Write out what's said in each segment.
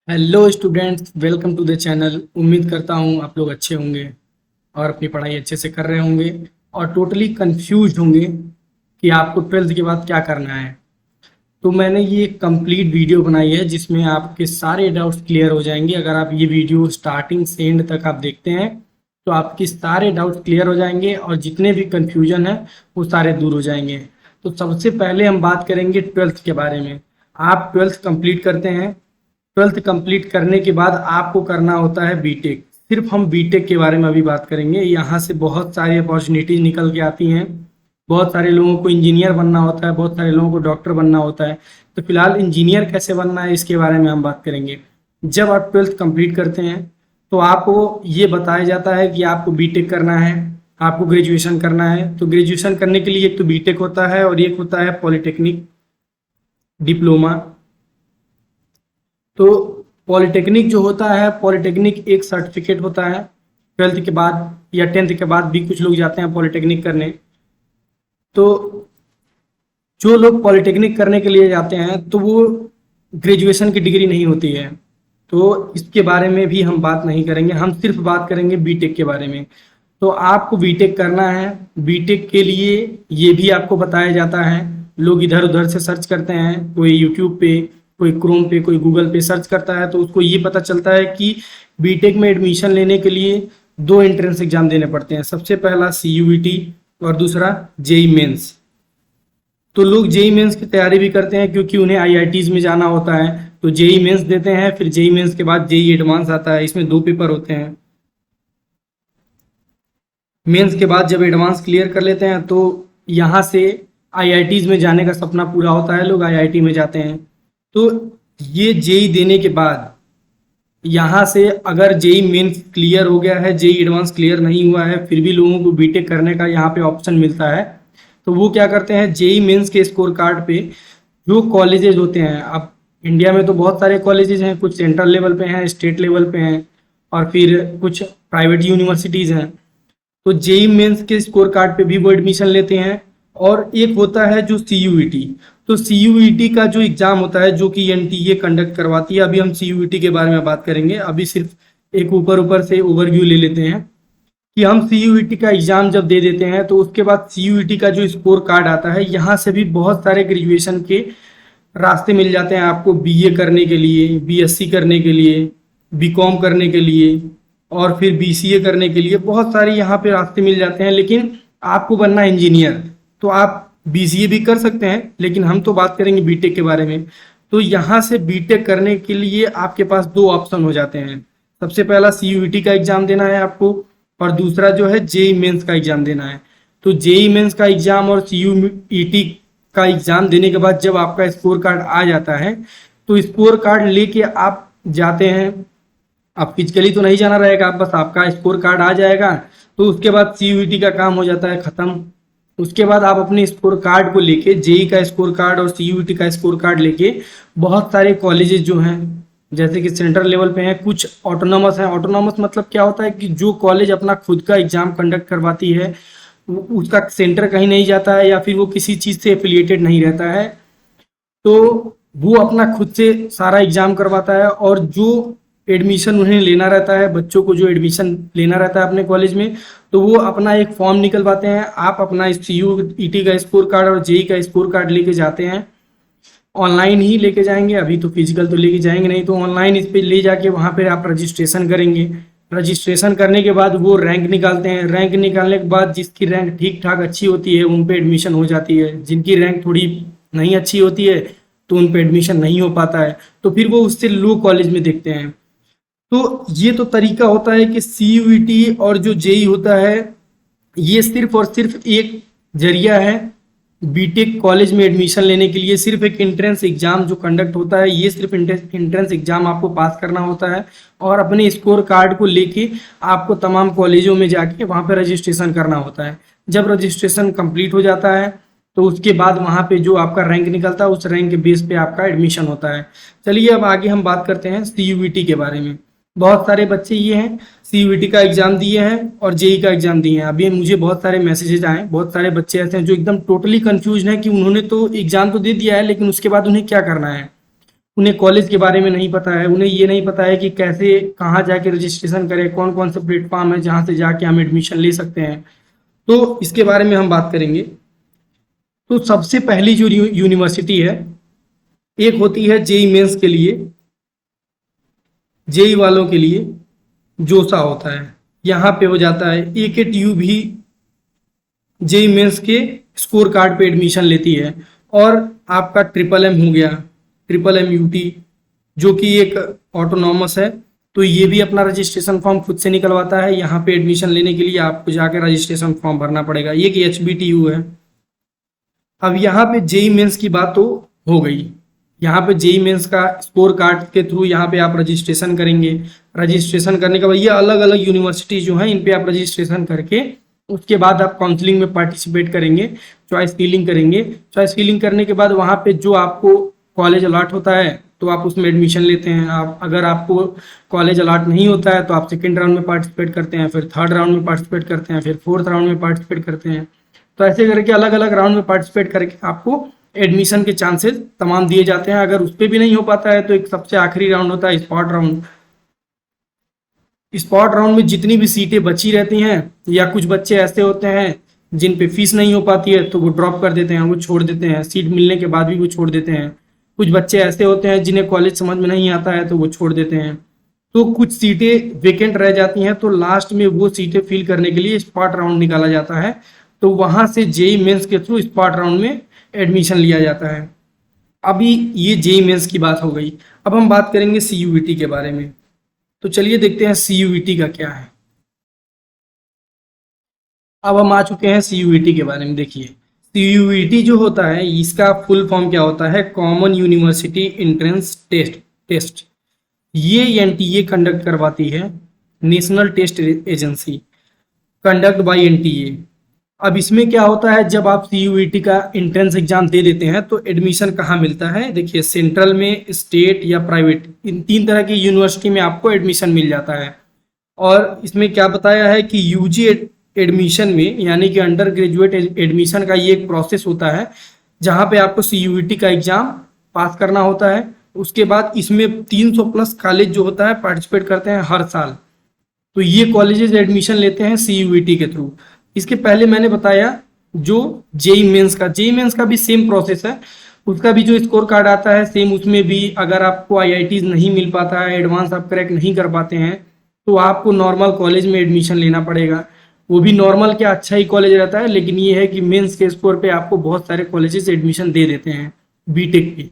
Hello students, welcome to the channel. उम्मीद करता हूँ आप लोग अच्छे होंगे और अपनी पढ़ाई अच्छे से कर रहे होंगे और टोटली कंफ्यूज होंगे कि आपको ट्वेल्थ के बाद क्या करना है। तो मैंने ये कंप्लीट वीडियो बनाई है जिसमें आपके सारे डाउट्स क्लियर हो जाएंगे। अगर आप ये वीडियो स्टार्टिंग से एंड तक आप देखते हैं तो आपके सारे डाउट्स क्लियर हो जाएंगे और जितने भी कंफ्यूजन है वो सारे दूर हो जाएंगे। तो सबसे पहले हम बात करेंगे ट्वेल्थ के बारे में। आप ट्वेल्थ कंप्लीट करते हैं। ट्वेल्थ कंप्लीट करने के बाद आपको करना होता है बीटेक। सिर्फ हम बीटेक के बारे में अभी बात करेंगे। यहाँ से बहुत सारी अपॉर्चुनिटीज निकल के आती हैं। बहुत सारे लोगों को इंजीनियर बनना होता है, बहुत सारे लोगों को डॉक्टर बनना होता है। तो फिलहाल इंजीनियर कैसे बनना है इसके बारे में हम बात करेंगे। जब आप ट्वेल्थ कंप्लीट करते हैं तो आपको ये बताया जाता है कि आपको बीटेक करना है, आपको ग्रेजुएशन करना है। तो ग्रेजुएशन करने के लिए एक तो बीटेक होता है और एक होता है पॉलिटेक्निक डिप्लोमा। तो पॉलिटेक्निक जो होता है, पॉलिटेक्निक एक सर्टिफिकेट होता है। ट्वेल्थ के बाद या टेंथ के बाद भी कुछ लोग जाते हैं पॉलिटेक्निक करने। तो जो लोग पॉलिटेक्निक करने के लिए जाते हैं तो वो ग्रेजुएशन की डिग्री नहीं होती है। तो इसके बारे में भी हम बात नहीं करेंगे, हम सिर्फ बात करेंगे बीटेक के बारे में। तो आपको बीटेक करना है। बीटेक के लिए ये भी आपको बताया जाता है। लोग इधर उधर से सर्च करते हैं, कोई यूट्यूब पे, कोई क्रोम पे, कोई गूगल पे सर्च करता है तो उसको ये पता चलता है कि बीटेक में एडमिशन लेने के लिए दो एंट्रेंस एग्जाम देने पड़ते हैं। सबसे पहला सीयूईटी और दूसरा जेई मेंस। तो लोग जेई मेंस की तैयारी भी करते हैं क्योंकि उन्हें आईआईटीज में जाना होता है। तो जेई मेंस देते हैं, फिर जेई मेंस के बाद जेई एडवांस आता है। इसमें दो पेपर होते हैं। मेंस के बाद जब एडवांस क्लियर कर लेते हैं तो यहाँ से आईआईटीज में जाने का सपना पूरा होता है, लोग आईआईटी में जाते हैं। तो ये जेई देने के बाद यहाँ से अगर जेई मेंस क्लियर हो गया है, जेई एडवांस क्लियर नहीं हुआ है, फिर भी लोगों को बीटेक करने का यहाँ पे ऑप्शन मिलता है। तो वो क्या करते हैं, जेई मेंस के स्कोर कार्ड पे जो कॉलेजेस होते हैं, अब इंडिया में तो बहुत सारे कॉलेजेस हैं, कुछ सेंट्रल लेवल पे हैं, स्टेट लेवल पे हैं और फिर कुछ प्राइवेट यूनिवर्सिटीज़ हैं। तो जेई मेंस के स्कोर कार्ड पे भी वो एडमिशन लेते हैं। और एक होता है जो सीयूईटी। तो सीयूईटी का जो एग्जाम होता है जो कि एनटीए कंडक्ट करवाती है। अभी हम सीयूईटी के बारे में बात करेंगे। अभी सिर्फ एक ऊपर ऊपर से ओवरव्यू ले लेते हैं कि हम सीयूईटी का एग्जाम जब दे देते हैं तो उसके बाद सीयूईटी का जो स्कोर कार्ड आता है, यहाँ से भी बहुत सारे ग्रेजुएशन के रास्ते मिल जाते हैं आपको। बीए करने के लिए, बीएससी करने के लिए, बीकॉम करने के लिए और फिर बीसीए करने के लिए बहुत सारे यहाँ पे रास्ते मिल जाते हैं। लेकिन आपको बनना इंजीनियर तो आप बीसीए भी कर सकते हैं, लेकिन हम तो बात करेंगे बीटेक के बारे में। तो यहाँ से बीटेक करने के लिए आपके पास दो ऑप्शन हो जाते हैं। सबसे पहला सीयूईटी का एग्जाम देना है आपको और दूसरा जो है जेई मेंस का एग्जाम देना है। तो जेई मेंस का एग्जाम और सीयूईटी का एग्जाम देने के बाद जब आपका स्कोर कार्ड आ जाता है तो स्कोर कार्ड लेके आप जाते हैं। आप फिजिकली तो नहीं जाना रहेगा, आप बस आपका स्कोर कार्ड आ जाएगा तो उसके बाद सीयूईटी का काम हो जाता है खत्म। उसके बाद आप अपने स्कोर कार्ड को लेके, जेई का स्कोर कार्ड और सीयूईटी का स्कोर कार्ड लेके बहुत सारे कॉलेजेस जो हैं, जैसे कि सेंट्रल लेवल पे हैं, कुछ ऑटोनॉमस हैं। ऑटोनॉमस मतलब क्या होता है कि जो कॉलेज अपना खुद का एग्जाम कंडक्ट करवाती है, उसका सेंटर कहीं नहीं जाता है या फिर वो किसी चीज़ से एफिलिएटेड नहीं रहता है, तो वो अपना खुद से सारा एग्जाम करवाता है। और जो एडमिशन उन्हें लेना रहता है, बच्चों को जो एडमिशन लेना रहता है अपने कॉलेज में, तो वो अपना एक फॉर्म निकलवाते हैं। आप अपना सीयूईटी का स्कोर कार्ड और जेई का स्कोर कार्ड लेके जाते हैं। ऑनलाइन ही लेके जाएंगे, अभी तो फिजिकल तो लेके जाएंगे नहीं, तो ऑनलाइन इस पे ले जाके वहाँ पे आप रजिस्ट्रेशन करेंगे। रजिस्ट्रेशन करने के बाद वो रैंक निकालते हैं। रैंक निकालने के बाद जिसकी रैंक ठीक ठाक अच्छी होती है उन पे एडमिशन हो जाती है। जिनकी रैंक थोड़ी नहीं अच्छी होती है तो उन पे एडमिशन नहीं हो पाता है, तो फिर वो उससे लो कॉलेज में देखते हैं। तो ये तो तरीका होता है कि सीयूईटी और जो जेई होता है ये सिर्फ और सिर्फ एक जरिया है बीटेक कॉलेज में एडमिशन लेने के लिए। सिर्फ एक एंट्रेंस एग्जाम जो कंडक्ट होता है, ये सिर्फ एंट्रेंस एग्जाम आपको पास करना होता है और अपने स्कोर कार्ड को लेके आपको तमाम कॉलेजों में जाके वहाँ पे रजिस्ट्रेशन करना होता है। जब रजिस्ट्रेशन कंप्लीट हो जाता है तो उसके बाद वहाँ पे जो आपका रैंक निकलता है उस रैंक के बेस पे आपका एडमिशन होता है। चलिए अब आगे हम बात करते हैं सीयूईटी के बारे में। बहुत सारे बच्चे ये हैं सीयूईटी का एग्जाम दिए हैं और जेई का एग्जाम दिए हैं। अभी मुझे बहुत सारे मैसेजेस आए, बहुत सारे बच्चे ऐसे हैं जो एकदम टोटली कंफ्यूज हैं कि उन्होंने तो एग्जाम तो दे दिया है लेकिन उसके बाद उन्हें क्या करना है। उन्हें कॉलेज के बारे में नहीं पता है, उन्हें ये नहीं पता है कि कैसे कहाँ जाके रजिस्ट्रेशन करें, कौन कौन से प्लेटफॉर्म है जहाँ से जाके हम एडमिशन ले सकते हैं। तो इसके बारे में हम बात करेंगे। तो सबसे पहली जो यूनिवर्सिटी है, एक होती है जेई मेंस के लिए, जेई वालों के लिए जोसा होता है, यहाँ पे हो जाता है। AKTU भी जेई मेंस के स्कोर कार्ड पे एडमिशन लेती है। और आपका ट्रिपल एम हो गया, ट्रिपल MUT, जो कि एक ऑटोनॉमस है, तो ये भी अपना रजिस्ट्रेशन फॉर्म खुद से निकलवाता है। यहाँ पे एडमिशन लेने के लिए आपको जाकर रजिस्ट्रेशन फॉर्म भरना पड़ेगा। ये कि HBTU है। अब यहाँ पे जेई मेंस की बात तो हो गई। यहाँ पे जेई मेंस का स्कोर कार्ड के थ्रू यहाँ पे आप रजिस्ट्रेशन करेंगे। रजिस्ट्रेशन करने के बाद ये अलग अलग यूनिवर्सिटी जो है इन पे आप रजिस्ट्रेशन करके उसके बाद आप काउंसलिंग में पार्टिसिपेट करेंगे, चॉइस फिलिंग करेंगे। चॉइस फिलिंग करने के बाद वहाँ पे जो आपको कॉलेज अलॉट होता है तो आप उसमें एडमिशन लेते हैं। आप अगर आपको कॉलेज अलॉट नहीं होता है तो आप सेकेंड राउंड में पार्टिसिपेट करते हैं, फिर थर्ड राउंड में पार्टिसिपेट करते हैं, फिर फोर्थ राउंड में पार्टिसिपेट करते हैं। तो ऐसे करके अलग अलग राउंड में पार्टिसिपेट करके आपको एडमिशन के चांसेस तमाम दिए जाते हैं। अगर उस पर भी नहीं हो पाता है तो एक सबसे आखिरी राउंड होता है स्पॉट राउंड। स्पॉट राउंड में जितनी भी सीटें बची रहती हैं, या कुछ बच्चे ऐसे होते हैं जिन पे फीस नहीं हो पाती है तो वो ड्रॉप कर देते हैं, वो छोड़ देते हैं, सीट मिलने के बाद भी वो छोड़ देते हैं। कुछ बच्चे ऐसे होते हैं जिन्हें कॉलेज समझ में नहीं आता है तो वो छोड़ देते हैं। तो कुछ सीटें वेकेंट रह जाती हैं, तो लास्ट में वो सीटें फिल करने के लिए स्पॉट राउंड निकाला जाता है। तो वहां से जेई मेंस के थ्रू स्पॉट राउंड में एडमिशन लिया जाता है। अभी ये जेई मेंस की बात हो गई। अब हम बात करेंगे CUET के बारे में। तो चलिए देखते हैं CUET का क्या है। अब हम आ चुके हैं CUET के बारे में। देखिए CUET जो होता है इसका फुल फॉर्म क्या होता है, कॉमन यूनिवर्सिटी एंट्रेंस टेस्ट। ये NTA कंडक्ट करवाती है, national test agency, conduct by NTA। अब इसमें क्या होता है, जब आप CUET का एंट्रेंस एग्जाम दे देते हैं तो एडमिशन कहाँ मिलता है, देखिए सेंट्रल में, स्टेट या प्राइवेट, इन तीन तरह की यूनिवर्सिटी में आपको एडमिशन मिल जाता है। और इसमें क्या बताया है कि UG एडमिशन में, यानी कि अंडर ग्रेजुएट एडमिशन का ये एक प्रोसेस होता है जहाँ पे आपको CUET का एग्जाम पास करना होता है। उसके बाद इसमें 300 प्लस कॉलेज जो होता है पार्टिसिपेट करते हैं हर साल। तो ये कॉलेजेस एडमिशन लेते हैं CUET के थ्रू। इसके पहले मैंने बताया जो जेई मेंस का भी सेम प्रोसेस है। उसका भी जो स्कोर कार्ड आता है सेम, उसमें भी अगर आपको IITs नहीं मिल पाता है, एडवांस आप क्रैक नहीं कर पाते हैं, तो आपको नॉर्मल कॉलेज में एडमिशन लेना पड़ेगा। वो भी नॉर्मल क्या, अच्छा ही कॉलेज रहता है, लेकिन ये है कि मेंस के स्कोर पे आपको बहुत सारे कॉलेजेस एडमिशन दे देते हैं बीटेक की।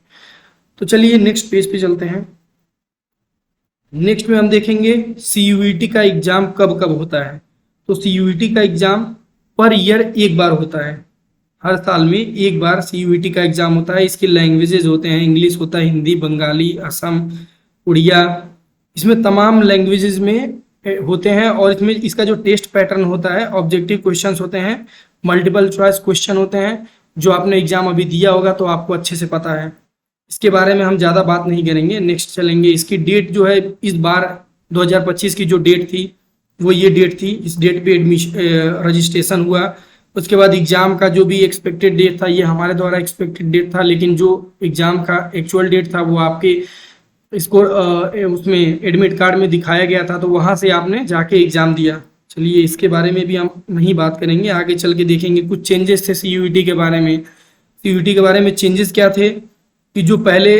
तो चलिए नेक्स्ट पेज पे चलते हैं। नेक्स्ट में हम देखेंगे CUET का एग्जाम कब कब होता है। तो CUET का एग्जाम पर ईयर एक बार होता है, हर साल में एक बार CUET का एग्जाम होता है। इसके लैंग्वेजेस होते हैं, इंग्लिश होता है, हिंदी, बंगाली, असम, उड़िया, इसमें तमाम लैंग्वेजेस में होते हैं। और इसमें इसका जो टेस्ट पैटर्न होता है, ऑब्जेक्टिव क्वेश्चंस होते हैं, मल्टीपल चॉइस क्वेश्चन होते हैं। जो आपने एग्जाम अभी दिया होगा तो आपको अच्छे से पता है, इसके बारे में हम ज़्यादा बात नहीं करेंगे, नेक्स्ट चलेंगे। इसकी डेट जो है इस बार 2025 की जो डेट थी वो ये डेट थी, इस डेट पे एडमिशन रजिस्ट्रेशन हुआ। उसके बाद एग्ज़ाम का जो भी एक्सपेक्टेड डेट था, ये हमारे द्वारा एक्सपेक्टेड डेट था, लेकिन जो एग्ज़ाम का एक्चुअल डेट था वो आपके इसको उसमें एडमिट कार्ड में दिखाया गया था, तो वहाँ से आपने जाके एग्ज़ाम दिया। चलिए इसके बारे में भी हम नहीं बात करेंगे, आगे चल के देखेंगे। कुछ चेंजेस थे CUET के बारे में। CUET के बारे में चेंजेस क्या थे कि जो पहले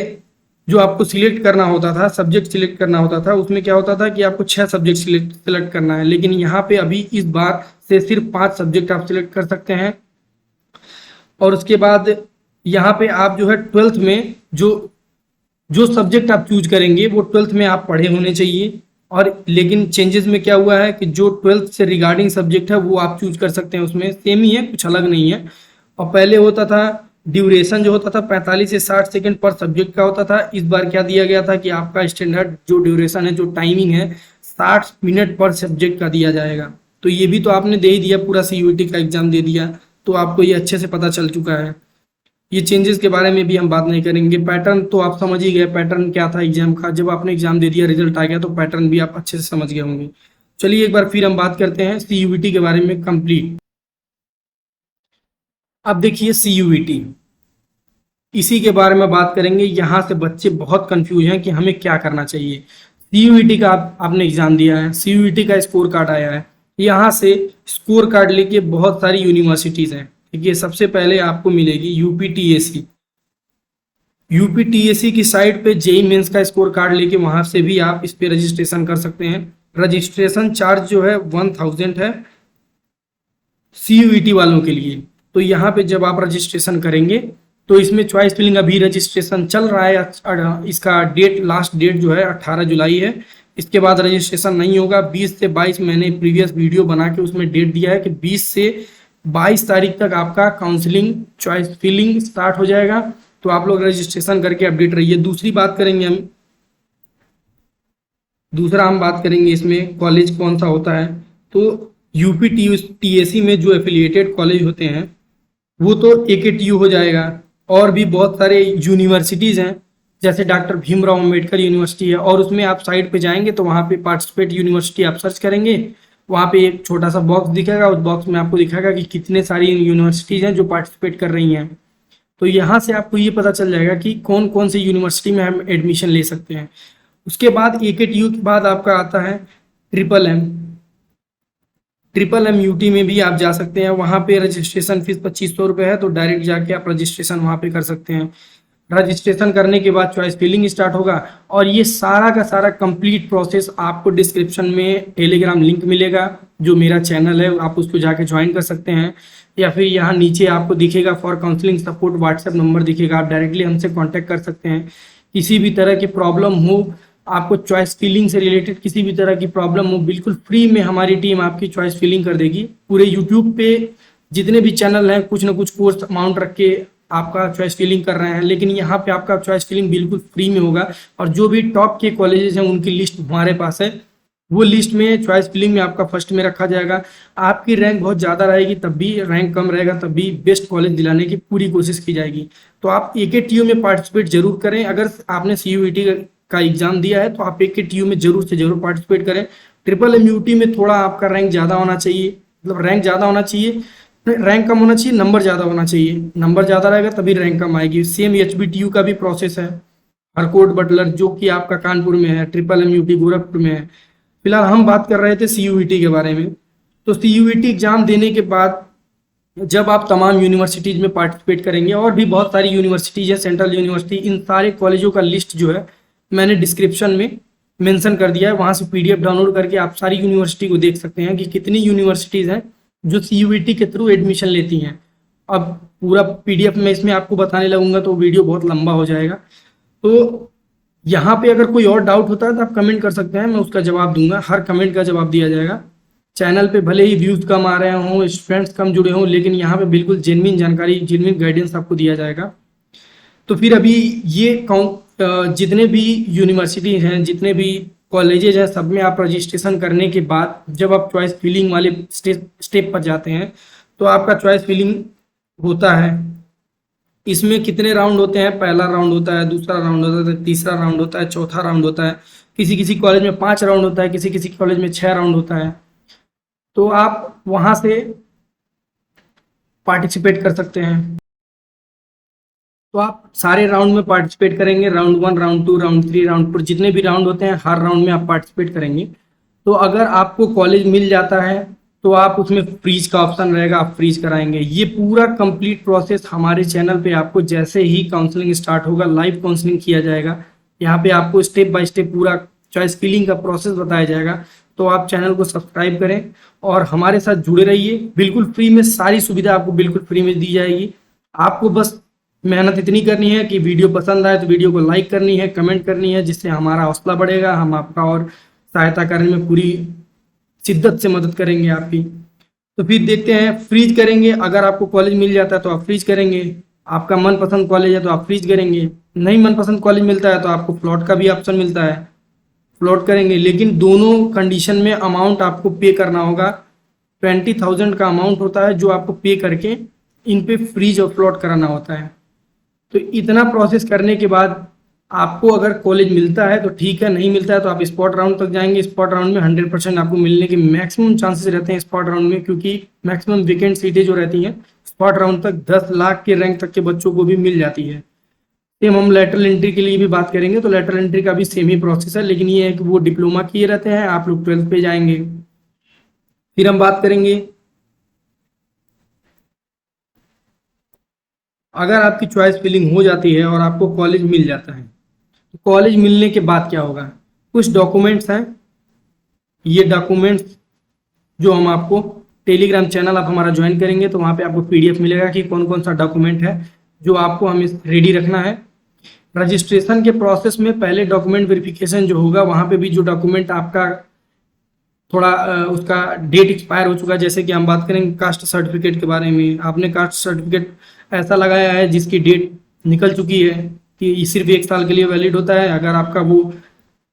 जो आपको सिलेक्ट करना होता था, सब्जेक्ट सिलेक्ट करना होता था, उसमें क्या होता था कि आपको 6 सब्जेक्ट सिलेक्ट करना है, लेकिन यहाँ पे अभी इस बार से सिर्फ 5 सब्जेक्ट आप सिलेक्ट कर सकते हैं। और उसके बाद यहाँ पे आप जो है 12th में जो सब्जेक्ट आप चूज करेंगे वो 12th में आप पढ़े होने चाहिए। और लेकिन चेंजेस में क्या हुआ है कि जो 12th से रिगार्डिंग सब्जेक्ट है वो आप चूज कर सकते हैं, उसमें सेम ही है, कुछ अलग नहीं है। और पहले होता था ड्यूरेशन जो होता था 45 से 60 सेकंड पर सब्जेक्ट का होता था। इस बार क्या दिया गया था कि आपका स्टैंडर्ड जो ड्यूरेशन है, जो टाइमिंग है, 60 मिनट पर सब्जेक्ट का दिया जाएगा। तो ये भी तो आपने दे ही दिया, पूरा CUET का एग्जाम दे दिया, तो आपको ये अच्छे से पता चल चुका है। ये चेंजेस के बारे में भी हम बात नहीं करेंगे। पैटर्न तो आप समझ ही गए, पैटर्न क्या था एग्जाम का, जब आपने एग्जाम दे दिया, रिजल्ट आ गया, तो पैटर्न भी आप अच्छे से समझ गए होंगे। चलिए एक बार फिर हम बात करते हैं CUET के बारे में कंप्लीट। अब देखिए CUET इसी के बारे में बात करेंगे। यहाँ से बच्चे बहुत कंफ्यूज हैं कि हमें क्या करना चाहिए। सीयूईटी का आपने एग्जाम दिया है, सीयूईटी का स्कोर कार्ड आया है, यहाँ से स्कोर कार्ड लेके बहुत सारी यूनिवर्सिटीज़ हैं। देखिए सबसे पहले आपको मिलेगी यूपीटीएसी। यूपीटीएसी की साइट पे जेई मेंस का स्कोर कार्ड लेके वहाँ से भी आप इस पे रजिस्ट्रेशन कर सकते हैं। रजिस्ट्रेशन चार्ज जो है 1000 है सीयूईटी वालों के लिए। तो यहाँ पे जब आप रजिस्ट्रेशन करेंगे तो इसमें चॉइस फिलिंग अभी रजिस्ट्रेशन चल रहा है। इसका डेट, लास्ट डेट जो है 18 जुलाई है। इसके बाद रजिस्ट्रेशन नहीं होगा। 20 से 22 मैंने प्रीवियस वीडियो बना के उसमें डेट दिया है कि 20 से 22 तारीख तक आपका काउंसलिंग चॉइस फिलिंग स्टार्ट हो जाएगा। तो आप लोग रजिस्ट्रेशन करके अपडेट रहिए। दूसरा हम बात करेंगे इसमें कॉलेज कौन सा होता है। तो यूपीटीएसी में जो एफिलिएटेड कॉलेज होते हैं वो तो एकेटीयू हो जाएगा, और भी बहुत सारे यूनिवर्सिटीज़ हैं जैसे डॉक्टर भीमराव अंबेडकर यूनिवर्सिटी है। और उसमें आप साइट पे जाएंगे तो वहाँ पे पार्टिसिपेट यूनिवर्सिटी आप सर्च करेंगे, वहाँ पे एक छोटा सा बॉक्स दिखेगा। उस बॉक्स में आपको दिखाएगा कि कितने सारी यूनिवर्सिटीज़ हैं जो पार्टिसिपेट कर रही हैं। तो यहाँ से आपको ये पता चल जाएगा कि कौन कौन सी यूनिवर्सिटी में हम एडमिशन ले सकते हैं। उसके बाद एकेटीयू के बाद आपका आता है ट्रिपल एम यूटी में भी आप जा सकते हैं। वहाँ पे रजिस्ट्रेशन फीस 2500 रुपये है। तो डायरेक्ट जाके आप रजिस्ट्रेशन वहाँ पे कर सकते हैं। रजिस्ट्रेशन करने के बाद चॉइस फिलिंग स्टार्ट होगा, और ये सारा का सारा कंप्लीट प्रोसेस आपको डिस्क्रिप्शन में टेलीग्राम लिंक मिलेगा, जो मेरा चैनल है आप उसको जाके ज्वाइन कर सकते हैं। या फिर यहाँ नीचे आपको दिखेगा for counselling support WhatsApp number दिखेगा, आप डायरेक्टली हमसे कॉन्टैक्ट कर सकते हैं। किसी भी तरह की प्रॉब्लम हो, आपको चॉइस फिलिंग से रिलेटेड किसी भी तरह की प्रॉब्लम हो, बिल्कुल फ्री में हमारी टीम आपकी चॉइस फिलिंग कर देगी। पूरे यूट्यूब पे जितने भी चैनल हैं कुछ ना कुछ कोर्स अमाउंट रख के आपका चॉइस फिलिंग कर रहे हैं, लेकिन यहाँ पे आपका चॉइस फिलिंग बिल्कुल फ्री में होगा। और जो भी टॉप के कॉलेजेस हैं उनकी लिस्ट हमारे पास है, वो लिस्ट में चॉइस फिलिंग में आपका फर्स्ट में रखा जाएगा। आपकी रैंक बहुत ज़्यादा रहेगी तब भी, रैंक कम रहेगा तब भी बेस्ट कॉलेज दिलाने की पूरी कोशिश की जाएगी। तो आप एकेटीयू में पार्टिसिपेट जरूर करें। अगर आपने सीयूईटी का एग्जाम दिया है तो आप एकेटीयू में जरूर से जरूर पार्टिसिपेट करें। ट्रिपल एमयूटी में थोड़ा आपका रैंक ज़्यादा होना चाहिए, मतलब रैंक ज़्यादा होना चाहिए, रैंक कम होना चाहिए, नंबर ज़्यादा होना चाहिए। नंबर ज़्यादा रहेगा तभी रैंक कम आएगी। सेम एचबीटीयू का भी प्रोसेस है। हरकोट बटलर जो कि आपका कानपुर में है, ट्रिपल एमयूटी गोरखपुर में है। फिलहाल हम बात कर रहे थे सीयूईटी के बारे में। तो सीयूईटी एग्जाम देने के बाद जब आप तमाम यूनिवर्सिटीज़ में पार्टिसिपेट करेंगे, और भी बहुत सारी यूनिवर्सिटीज़ है, सेंट्रल यूनिवर्सिटी, इन सारे कॉलेजों का लिस्ट जो है मैंने डिस्क्रिप्शन में मेंशन कर दिया है। वहाँ से पीडीएफ डाउनलोड करके आप सारी यूनिवर्सिटी को देख सकते हैं कि कितनी यूनिवर्सिटीज़ हैं जो सीयूईटी के थ्रू एडमिशन लेती हैं। अब पूरा पीडीएफ में इसमें आपको बताने लगूंगा तो वीडियो बहुत लंबा हो जाएगा। तो यहाँ पे अगर कोई और डाउट होता है तो आप कमेंट कर सकते हैं, मैं उसका जवाब दूंगा। हर कमेंट का जवाब दिया जाएगा। चैनल पे भले ही व्यूज़ कम आ रहे हों, स्टूडेंट्स कम जुड़े हों, लेकिन यहाँ पे बिल्कुल जेन्युइन जानकारी, जेन्युइन गाइडेंस आपको दिया जाएगा। तो फिर अभी ये जितने भी यूनिवर्सिटी हैं, जितने भी कॉलेजेज हैं, सब में आप रजिस्ट्रेशन करने के बाद जब आप चॉइस फिलिंग वाले स्टेप पर जाते हैं तो आपका चॉइस फिलिंग होता है। इसमें कितने राउंड होते हैं? पहला राउंड होता है, दूसरा राउंड होता है, तीसरा राउंड होता है, चौथा राउंड होता है। किसी किसी कॉलेज में 5 राउंड होता है, किसी किसी कॉलेज में 6 राउंड होता है। तो आप वहाँ से पार्टिसिपेट कर सकते हैं। तो आप सारे राउंड में पार्टिसिपेट करेंगे। राउंड 1, राउंड 2, राउंड 3, राउंड 4, जितने भी राउंड होते हैं हर राउंड में आप पार्टिसिपेट करेंगे। तो अगर आपको कॉलेज मिल जाता है तो आप उसमें फ्रीज का ऑप्शन रहेगा, आप फ्रीज कराएंगे। ये पूरा कंप्लीट प्रोसेस हमारे चैनल पे आपको जैसे ही काउंसलिंग स्टार्ट होगा लाइव काउंसलिंग किया जाएगा। यहाँ पे आपको स्टेप बाय स्टेप पूरा चॉइस फिलिंग का प्रोसेस बताया जाएगा। तो आप चैनल को सब्सक्राइब करें और हमारे साथ जुड़े रहिए। बिल्कुल फ्री में सारी सुविधा आपको बिल्कुल फ्री में दी जाएगी। आपको बस मेहनत इतनी करनी है कि वीडियो पसंद आए तो वीडियो को लाइक करनी है, कमेंट करनी है, जिससे हमारा हौसला बढ़ेगा। हम आपका और सहायता करने में पूरी शिद्दत से मदद करेंगे आपकी। तो फिर देखते हैं, फ्रीज करेंगे। अगर आपको कॉलेज मिल जाता है तो आप फ्रीज करेंगे। आपका मनपसंद कॉलेज है तो आप फ्रीज करेंगे। नहीं मनपसंद कॉलेज मिलता है तो आपको फ्लॉट का भी ऑप्शन मिलता है, फ्लॉट करेंगे। लेकिन दोनों कंडीशन में अमाउंट आपको पे करना होगा। 20,000 का अमाउंट होता है जो आपको पे करके इन पे फ्रीज और फ्लॉट कराना होता है। तो इतना प्रोसेस करने के बाद आपको अगर कॉलेज मिलता है तो ठीक है, नहीं मिलता है तो आप स्पॉट राउंड तक जाएंगे। स्पॉट राउंड में 100% आपको मिलने के मैक्सिमम चांसेस रहते हैं स्पॉट राउंड में, क्योंकि मैक्सिमम वेकेंट सीटें जो रहती हैं स्पॉट राउंड तक 10 लाख के रैंक तक के बच्चों को भी मिल जाती है। सेम हम लेटरल एंट्री के लिए भी बात करेंगे, तो लेटरल एंट्री का भी सेम ही प्रोसेस है, लेकिन ये है कि वो डिप्लोमा किए रहते हैं, आप लोग 12th पे जाएंगे। फिर हम बात करेंगे, अगर आपकी चॉइस फिलिंग हो जाती है और आपको कॉलेज मिल जाता है, तो कॉलेज मिलने के बाद क्या होगा। कुछ डॉक्यूमेंट्स हैं, ये डॉक्यूमेंट्स जो हम आपको टेलीग्राम चैनल आप हमारा ज्वाइन करेंगे तो वहाँ पे आपको पीडीएफ मिलेगा कि कौन कौन सा डॉक्यूमेंट है जो आपको हमें रेडी रखना है। रजिस्ट्रेशन के प्रोसेस में पहले डॉक्यूमेंट वेरिफिकेशन जो होगा, वहाँ पे भी जो डॉक्यूमेंट आपका थोड़ा उसका डेट एक्सपायर हो चुका है, जैसे कि हम बात करेंगे कास्ट सर्टिफिकेट के बारे में। आपने कास्ट सर्टिफिकेट ऐसा लगाया है जिसकी डेट निकल चुकी है कि सिर्फ 1 साल के लिए वैलिड होता है। अगर आपका वो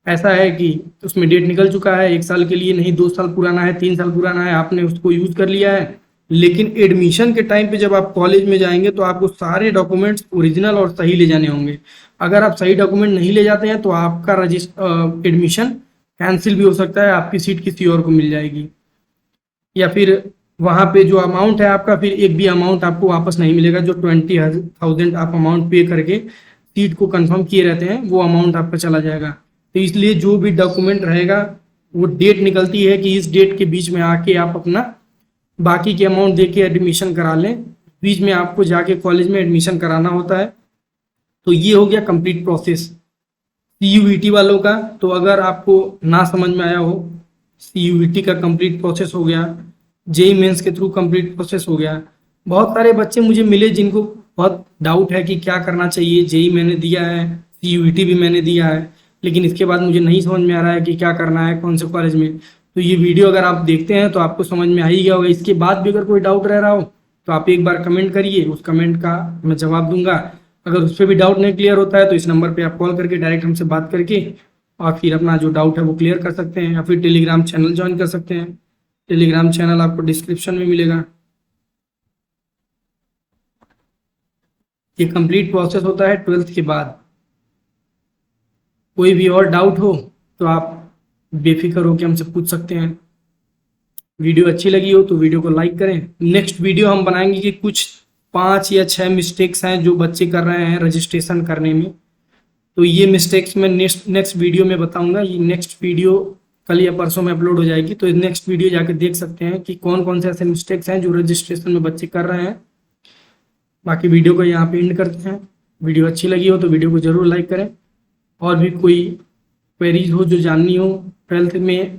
ऐसा है कि उसमें डेट निकल चुका है, 1 साल के लिए नहीं, 2 साल पुराना है, 3 साल पुराना है, आपने उसको यूज कर लिया है, लेकिन एडमिशन के टाइम पे जब आप कॉलेज में जाएंगे तो आपको सारे डॉक्यूमेंट्स ओरिजिनल और सही ले जाने होंगे। अगर आप सही डॉक्यूमेंट नहीं ले जाते हैं तो आपका एडमिशन कैंसिल भी हो सकता है, आपकी सीट किसी और को मिल जाएगी, या फिर वहाँ पे जो अमाउंट है आपका, फिर एक भी अमाउंट आपको वापस नहीं मिलेगा। जो 20,000 आप अमाउंट पे करके सीट को कंफर्म किए रहते हैं, वो अमाउंट आपका चला जाएगा। तो इसलिए जो भी डॉक्यूमेंट रहेगा, वो डेट निकलती है कि इस डेट के बीच में आके आप अपना बाकी के अमाउंट दे के एडमिशन करा लें। बीच में आपको जाके कॉलेज में एडमिशन कराना होता है। तो ये हो गया कंप्लीट प्रोसेस सीयूईटी वालों का। तो अगर आपको ना समझ में आया हो, सीयूईटी का कंप्लीट प्रोसेस हो गया, जेई मेंस के थ्रू कंप्लीट प्रोसेस हो गया। बहुत सारे बच्चे मुझे मिले जिनको बहुत डाउट है कि क्या करना चाहिए। जेई मैंने दिया है, सीयूईटी भी मैंने दिया है, लेकिन इसके बाद मुझे नहीं समझ में आ रहा है कि क्या करना है, कौन से कॉलेज में। तो ये वीडियो अगर आप देखते हैं तो आपको समझ में आ ही गया होगा। इसके बाद भी अगर कोई डाउट रह रहा हो तो आप एक बार कमेंट करिए, उस कमेंट का मैं जवाब दूंगा। अगर उस पर भी डाउट नहीं क्लियर होता है तो इस नंबर पे आप कॉल करके डायरेक्ट हमसे बात करके और फिर अपना जो डाउट है वो क्लियर कर सकते हैं, या फिर टेलीग्राम चैनल ज्वाइन कर सकते हैं। टेलीग्राम चैनल आपको डिस्क्रिप्शन में मिलेगा। ये कंप्लीट प्रोसेस होता है 12th के बाद। कोई भी और डाउट हो तो आप बेफिक्र होकर हमसे पूछ सकते हैं। वीडियो अच्छी लगी हो तो वीडियो को लाइक करें। नेक्स्ट वीडियो हम बनाएंगे कि कुछ 5 या 6 मिस्टेक्स हैं जो बच्चे कर रहे हैं रजिस्ट्रेशन करने में। तो ये मिस्टेक्स मैं नेक्स्ट वीडियो में बताऊंगा। ये नेक्स्ट वीडियो कल या परसों में अपलोड हो जाएगी, तो नेक्स्ट वीडियो जाके देख सकते हैं कि कौन कौन से ऐसे मिस्टेक्स हैं जो रजिस्ट्रेशन में बच्चे कर रहे हैं। बाकी वीडियो को यहाँ पे एंड करते हैं। वीडियो अच्छी लगी हो तो वीडियो को ज़रूर लाइक करें। और भी कोई क्वेरीज हो जो जाननी हो, 12th में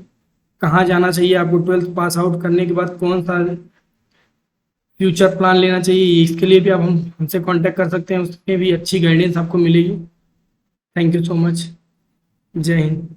कहाँ जाना चाहिए आपको, 12th पास आउट करने के बाद कौन सा फ्यूचर प्लान लेना चाहिए, इसके लिए भी आप हमसे कांटेक्ट कर सकते हैं। उसमें भी अच्छी गाइडेंस आपको मिलेगी। Thank you so much. जय हिंद।